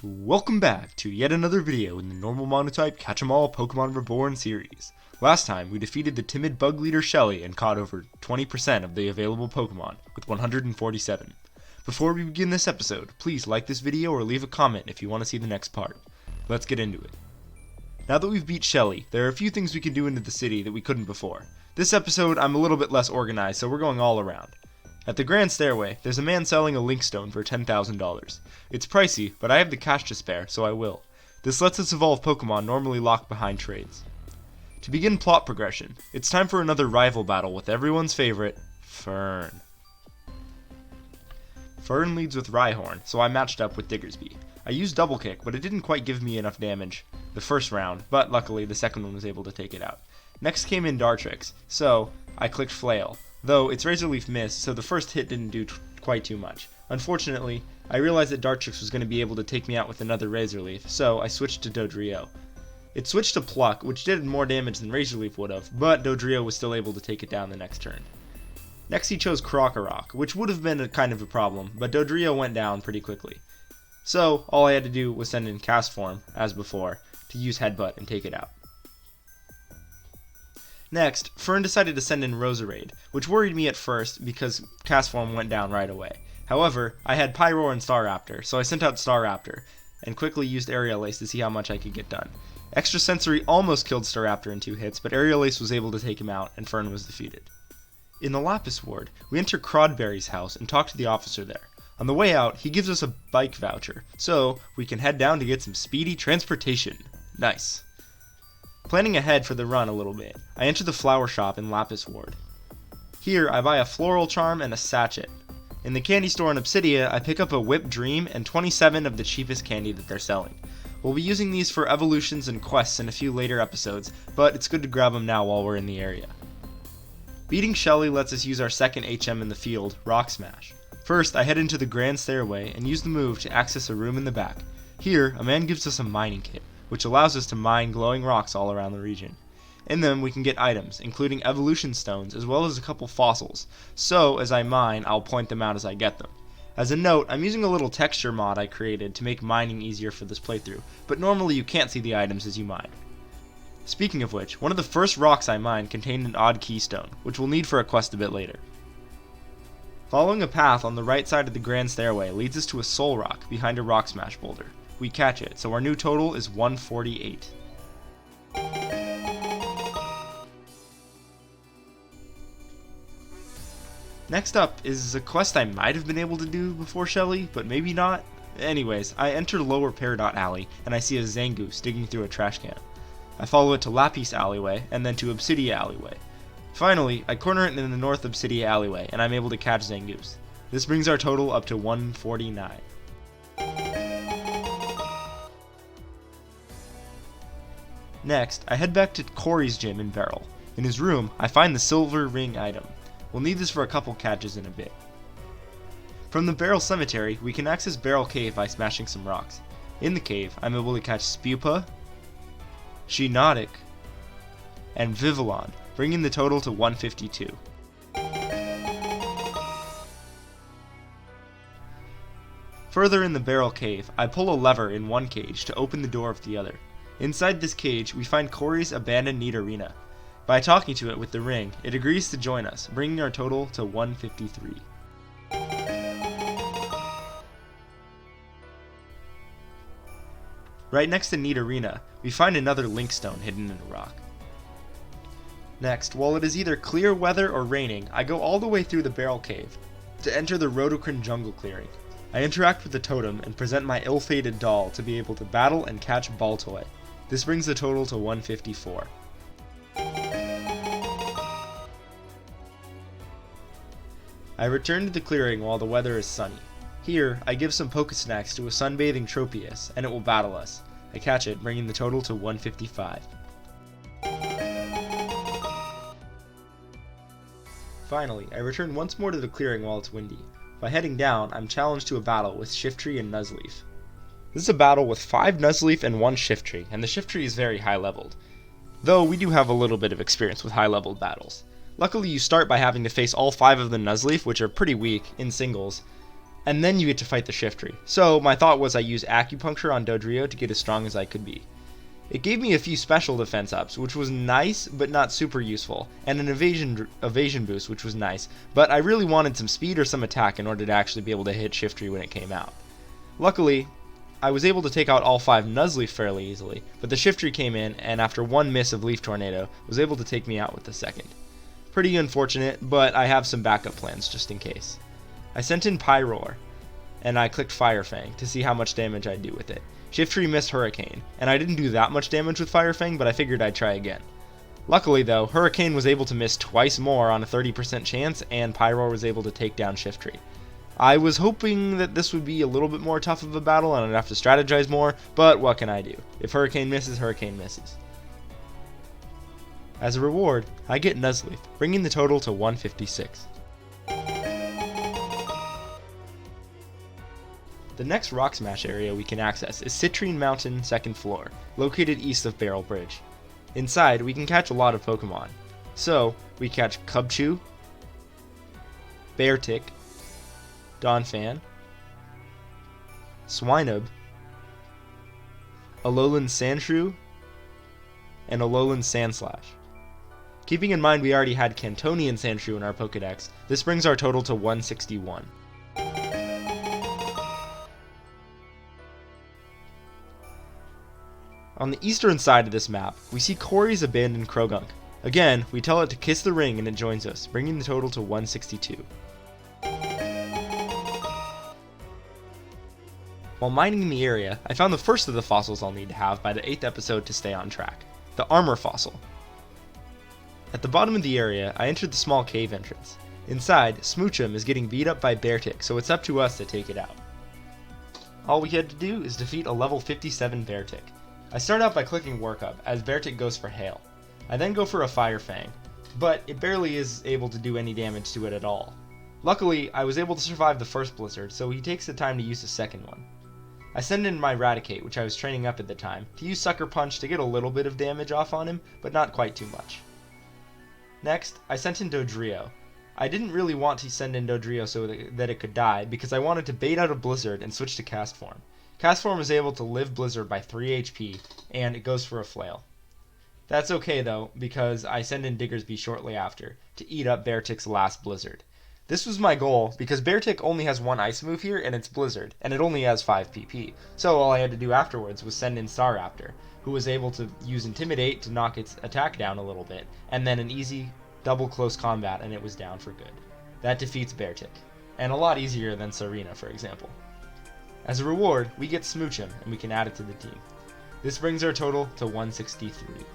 Welcome back to yet another video in the normal Monotype Catch-em-all Pokemon Reborn series. Last time, we defeated the timid bug leader Shelly and caught over 20% of the available Pokemon, with 147. Before we begin this episode, please like this video or leave a comment if you want to see the next part. Let's get into it. Now that we've beat Shelly, there are a few things we can do into the city that we couldn't before. This episode, I'm a little bit less organized, so we're going all around. At the Grand Stairway, there's a man selling a Link Stone for $10,000. It's pricey, but I have the cash to spare, so I will. This lets us evolve Pokemon normally locked behind trades. To begin plot progression, it's time for another rival battle with everyone's favorite, Fern. Fern leads with Rhyhorn, so I matched up with Diggersby. I used Double Kick, but it didn't quite give me enough damage the first round, but luckily the second one was able to take it out. Next came in Dartrix, so I clicked Flail. Though its Razor Leaf missed, so the first hit didn't do quite too much. Unfortunately, I realized that Dartrix was going to be able to take me out with another Razor Leaf, so I switched to Dodrio. It switched to Pluck, which did more damage than Razor Leaf would have, but Dodrio was still able to take it down the next turn. Next he chose Krokorok, which would have been kind of a problem, but Dodrio went down pretty quickly. So, all I had to do was send in Cast Form, as before, to use Headbutt and take it out. Next, Fern decided to send in Roserade, which worried me at first because Cast Form went down right away. However, I had Pyroar and Staraptor, so I sent out Staraptor, and quickly used Aerial Ace to see how much I could get done. Extra Sensory almost killed Staraptor in 2 hits, but Aerial Ace was able to take him out, and Fern was defeated. In the Lapis Ward, we enter Crodberry's house and talk to the officer there. On the way out, he gives us a bike voucher, so we can head down to get some speedy transportation. Nice. Planning ahead for the run a little bit, I enter the flower shop in Lapis Ward. Here, I buy a floral charm and a sachet. In the candy store in Obsidia, I pick up a Whip Dream and 27 of the cheapest candy that they're selling. We'll be using these for evolutions and quests in a few later episodes, but it's good to grab them now while we're in the area. Beating Shelly lets us use our second HM in the field, Rock Smash. First, I head into the Grand Stairway and use the move to access a room in the back. Here, a man gives us a mining kit, which allows us to mine glowing rocks all around the region. In them, we can get items, including evolution stones, as well as a couple fossils, so as I mine, I'll point them out as I get them. As a note, I'm using a little texture mod I created to make mining easier for this playthrough, but normally you can't see the items as you mine. Speaking of which, one of the first rocks I mined contained an odd keystone, which we'll need for a quest a bit later. Following a path on the right side of the Grand Stairway leads us to a soul rock behind a rock smash boulder. We catch it, so our new total is 148. Next up is a quest I might have been able to do before Shelly, but maybe not. Anyways, I enter Lower Peridot Alley, and I see a Zangoose digging through a trash can. I follow it to Lapis Alleyway, and then to Obsidia Alleyway. Finally, I corner it in the North Obsidia Alleyway, and I'm able to catch Zangoose. This brings our total up to 149. Next, I head back to Corey's gym in Beryl. In his room, I find the silver ring item. We'll need this for a couple catches in a bit. From the Beryl Cemetery, we can access Beryl Cave by smashing some rocks. In the cave, I'm able to catch Spupa, Shiinotic, and Vivillon, bringing the total to 152. Further in the Beryl Cave, I pull a lever in one cage to open the door of the other. Inside this cage, we find Corey's abandoned Nidorina. By talking to it with the ring, it agrees to join us, bringing our total to 153. Right next to Nidorina, we find another Link Stone hidden in a rock. Next, while it is either clear weather or raining, I go all the way through the Beryl Cave to enter the Rhodocron Jungle Clearing. I interact with the totem and present my ill-fated doll to be able to battle and catch Baltoy. This brings the total to 154. I return to the clearing while the weather is sunny. Here, I give some Pokesnacks to a sunbathing Tropius, and it will battle us. I catch it, bringing the total to 155. Finally, I return once more to the clearing while it's windy. By heading down, I'm challenged to a battle with Shiftry and Nuzleaf. This is a battle with 5 Nuzleaf and 1 Shiftry, and the Shiftry is very high leveled. Though we do have a little bit of experience with high leveled battles. Luckily you start by having to face all 5 of the Nuzleaf, which are pretty weak, in singles, and then you get to fight the Shiftry. So my thought was I use Acupuncture on Dodrio to get as strong as I could be. It gave me a few special defense ups, which was nice but not super useful, and an evasion boost, which was nice, but I really wanted some speed or some attack in order to actually be able to hit Shiftry when it came out. Luckily, I was able to take out all 5 Nuzleaf fairly easily, but the Shiftry came in, and after one miss of Leaf Tornado, was able to take me out with the second. Pretty unfortunate, but I have some backup plans just in case. I sent in Pyroar, and I clicked Fire Fang to see how much damage I'd do with it. Shiftry missed Hurricane, and I didn't do that much damage with Fire Fang, but I figured I'd try again. Luckily though, Hurricane was able to miss twice more on a 30% chance, and Pyroar was able to take down Shiftry. I was hoping that this would be a little bit more tough of a battle and I'd have to strategize more, but what can I do? If Hurricane misses, Hurricane misses. As a reward, I get Nuzleaf, bringing the total to 156. The next Rock Smash area we can access is Citrine Mountain 2nd floor, located east of Barrel Bridge. Inside, we can catch a lot of Pokemon. So, we catch Cubchoo, Beartic, Donphan, Swinub, Alolan Sandshrew, and Alolan Sandslash. Keeping in mind we already had Cantonian Sandshrew in our Pokedex, this brings our total to 161. On the eastern side of this map, we see Corey's abandoned Krogunk. Again, we tell it to kiss the ring and it joins us, bringing the total to 162. While mining in the area, I found the first of the fossils I'll need to have by the 8th episode to stay on track, the Armor Fossil. At the bottom of the area, I entered the small cave entrance. Inside, Smoochum is getting beat up by Beartic, so it's up to us to take it out. All we had to do is defeat a level 57 Beartic. I start out by clicking Workup, as Beartic goes for Hail. I then go for a Fire Fang, but it barely is able to do any damage to it at all. Luckily, I was able to survive the first Blizzard, so he takes the time to use the second one. I send in my Raticate, which I was training up at the time, to use Sucker Punch to get a little bit of damage off on him, but not quite too much. Next, I sent in Dodrio. I didn't really want to send in Dodrio so that it could die, because I wanted to bait out a Blizzard and switch to Cast Form. Cast Form is able to live Blizzard by 3 HP, and it goes for a Flail. That's okay though, because I send in Diggersby shortly after, to eat up Beartic's last Blizzard. This was my goal, because Beartic only has one Ice move here, and it's Blizzard, and it only has 5 PP, so all I had to do afterwards was send in Staraptor, who was able to use Intimidate to knock its attack down a little bit, and then an easy double close combat and it was down for good. That defeats Beartic, and a lot easier than Serena, for example. As a reward, we get Smoochum, and we can add it to the team. This brings our total to 163.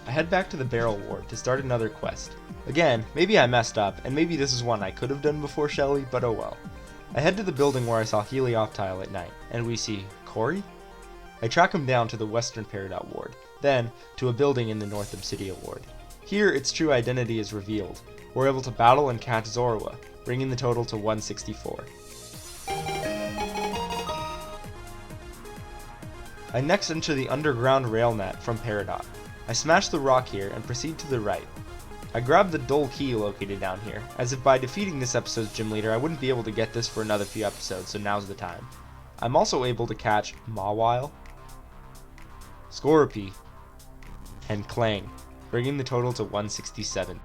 I head back to the Barrel Ward to start another quest. Again, maybe I messed up, and maybe this is one I could have done before Shelly, but oh well. I head to the building where I saw Helioptile at night, and we see Corey? I track him down to the Western Peridot Ward, then to a building in the North Obsidia Ward. Here, its true identity is revealed. We're able to battle and catch Zorua, bringing the total to 164. I next enter the underground rail net from Peridot. I smash the rock here and proceed to the right. I grab the Dull Key located down here, as if by defeating this episode's gym leader I wouldn't be able to get this for another few episodes, so now's the time. I'm also able to catch Mawile, Scorpy, and Clang, bringing the total to 167.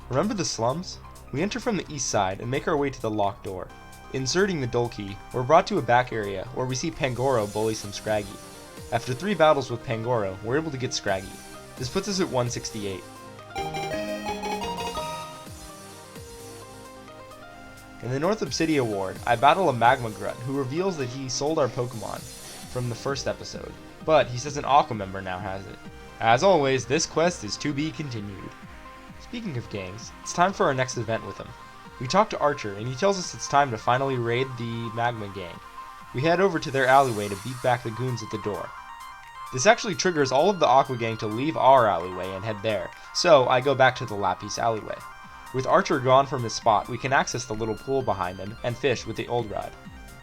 Remember the slums? We enter from the east side and make our way to the locked door. Inserting the Dull Key, we're brought to a back area where we see Pangoro bully some Scraggy. After 3 battles with Pangoro, we're able to get Scraggy. This puts us at 168. In the North Obsidia Ward, I battle a Magma Grunt who reveals that he sold our Pokemon from the first episode, but he says an Aqua member now has it. As always, this quest is to be continued. Speaking of games, it's time for our next event with him. We talk to Archer, and he tells us it's time to finally raid the Magma Gang. We head over to their alleyway to beat back the goons at the door. This actually triggers all of the Aqua Gang to leave our alleyway and head there, so I go back to the Lapis alleyway. With Archer gone from his spot, we can access the little pool behind him and fish with the old rod.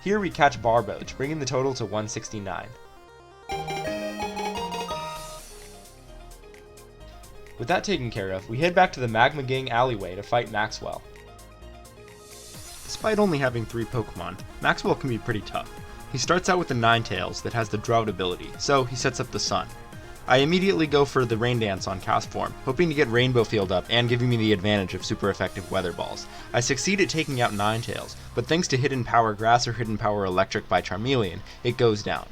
Here we catch Barboach, bringing the total to 169. With that taken care of, we head back to the Magma Gang alleyway to fight Maxwell. Despite only having 3 Pokemon, Maxwell can be pretty tough. He starts out with the Ninetales that has the Drought ability, so he sets up the Sun. I immediately go for the Rain Dance on Castform, hoping to get Rainbow Field up and giving me the advantage of super effective Weather Balls. I succeed at taking out Ninetales, but thanks to Hidden Power Grass or Hidden Power Electric by Charmeleon, it goes down.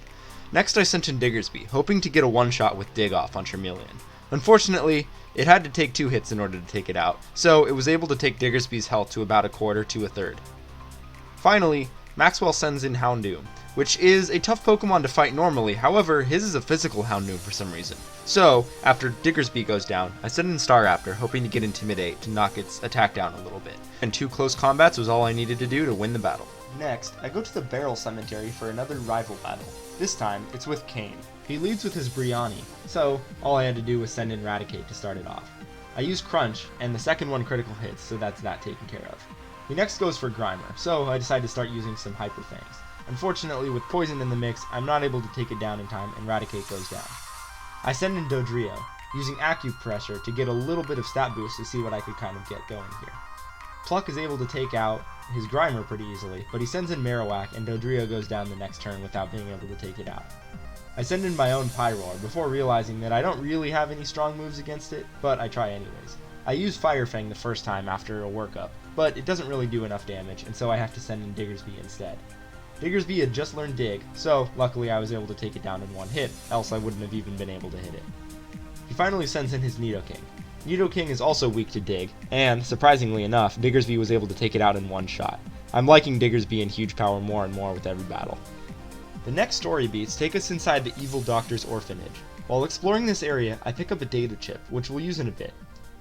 Next I sent in Diggersby, hoping to get a one-shot with Dig Off on Charmeleon. Unfortunately, it had to take 2 hits in order to take it out, so it was able to take Diggersby's health to about a quarter to a third. Finally, Maxwell sends in Houndoom, which is a tough Pokemon to fight normally, however, his is a physical Houndoom for some reason. So, after Diggersby goes down, I send in Staraptor, hoping to get Intimidate to knock its attack down a little bit. And 2 close combats was all I needed to do to win the battle. Next, I go to the Barrel Cemetery for another rival battle. This time, it's with Kane. He leads with his Briani, so all I had to do was send in Raticate to start it off. I use Crunch, and the second one critical hits, so that's that taken care of. He next goes for Grimer, so I decide to start using some Hyper Fangs. Unfortunately, with Poison in the mix, I'm not able to take it down in time, and Raticate goes down. I send in Dodrio, using Acupressure to get a little bit of stat boost to see what I could kind of get going here. Pluck is able to take out his Grimer pretty easily, but he sends in Marowak, and Dodrio goes down the next turn without being able to take it out. I send in my own Pyroar before realizing that I don't really have any strong moves against it, but I try anyways. I use Fire Fang the first time after a workup, but it doesn't really do enough damage, and so I have to send in Diggersby instead. Diggersby had just learned Dig, so luckily I was able to take it down in 1 hit, else I wouldn't have even been able to hit it. He finally sends in his Nidoking. Nidoking is also weak to Dig, and, surprisingly enough, Diggersby was able to take it out in 1 shot. I'm liking Diggersby and Huge Power more and more with every battle. The next story beats take us inside the Evil Doctor's orphanage. While exploring this area, I pick up a data chip, which we'll use in a bit.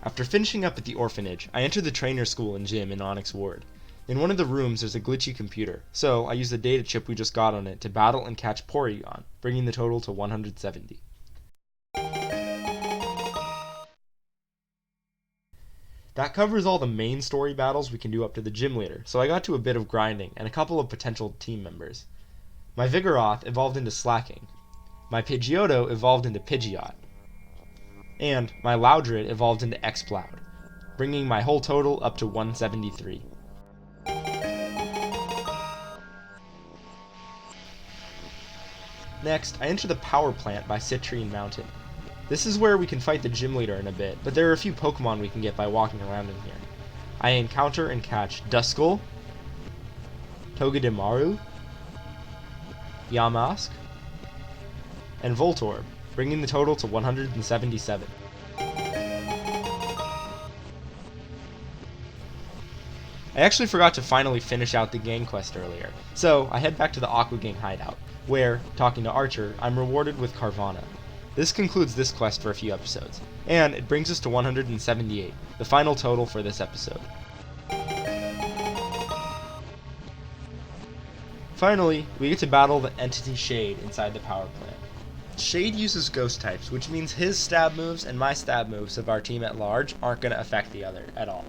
After finishing up at the orphanage, I enter the trainer school and gym in Onyx Ward. In one of the rooms there's a glitchy computer, so I use the data chip we just got on it to battle and catch Porygon, bringing the total to 170. That covers all the main story battles we can do up to the gym leader, so I got to a bit of grinding and a couple of potential team members. My Vigoroth evolved into Slacking, my Pidgeotto evolved into Pidgeot, and my Loudred evolved into Exploud, bringing my whole total up to 173. Next, I enter the Power Plant by Citrine Mountain. This is where we can fight the gym leader in a bit, but there are a few Pokemon we can get by walking around in here. I encounter and catch Duskull, Togedemaru, Yamask, and Voltorb, bringing the total to 177. I actually forgot to finally finish out the gang quest earlier, so I head back to the Aqua Gang hideout, where, talking to Archer, I'm rewarded with Carvana. This concludes this quest for a few episodes, and it brings us to 178, the final total for this episode. Finally, we get to battle the entity Shade inside the power plant. Shade uses ghost types, which means his stab moves and my stab moves of our team at large aren't going to affect the other at all.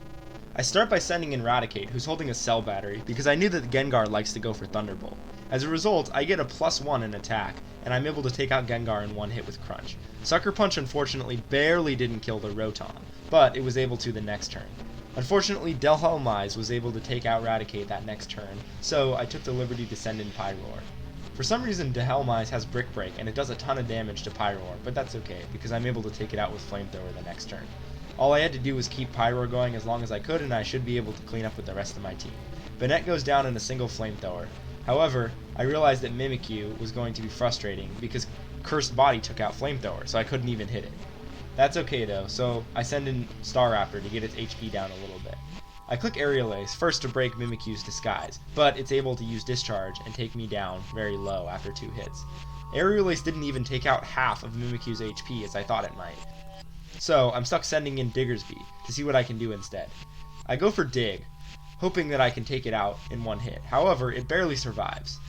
I start by sending in Raticate, who's holding a cell battery, because I knew that Gengar likes to go for Thunderbolt. As a result, I get a +1 in attack, and I'm able to take out Gengar in 1 hit with Crunch. Sucker Punch unfortunately barely didn't kill the Rotom, but it was able to the next turn. Unfortunately, Delhelmise was able to take out Raticate that next turn, so I took the liberty to send in Pyroar. For some reason, Delhelmise has Brick Break, and it does a ton of damage to Pyroar, but that's okay, because I'm able to take it out with Flamethrower the next turn. All I had to do was keep Pyroar going as long as I could, and I should be able to clean up with the rest of my team. Banette goes down in a single Flamethrower. However, I realized that Mimikyu was going to be frustrating, because Cursed Body took out Flamethrower, so I couldn't even hit it. That's okay though, so I send in Staraptor to get its HP down a little bit. I click Aerial Ace first to break Mimikyu's disguise, but it's able to use Discharge and take me down very low after 2 hits. Aerial Ace didn't even take out half of Mimikyu's HP as I thought it might. So I'm stuck sending in Diggersby to see what I can do instead. I go for Dig, hoping that I can take it out in 1 hit. However, it barely survives.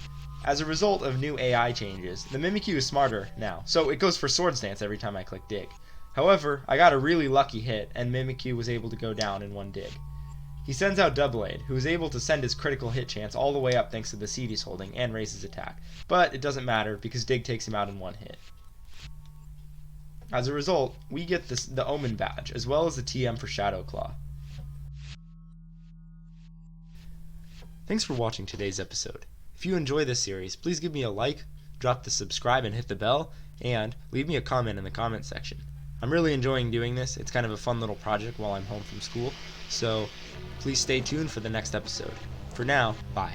As a result of new AI changes, the Mimikyu is smarter now, so it goes for Swords Dance every time I click Dig. However, I got a really lucky hit, and Mimikyu was able to go down in 1 dig. He sends out Doublade, who is able to send his critical hit chance all the way up thanks to the seed he's holding, and raise his attack. But it doesn't matter, because Dig takes him out in 1 hit. As a result, we get the Omen badge, as well as the TM for Shadowclaw. Thanks for watching today's episode. If you enjoy this series, please give me a like, drop the subscribe and hit the bell, and leave me a comment in the comment section. I'm really enjoying doing this. It's kind of a fun little project while I'm home from school, so please stay tuned for the next episode. For now, bye.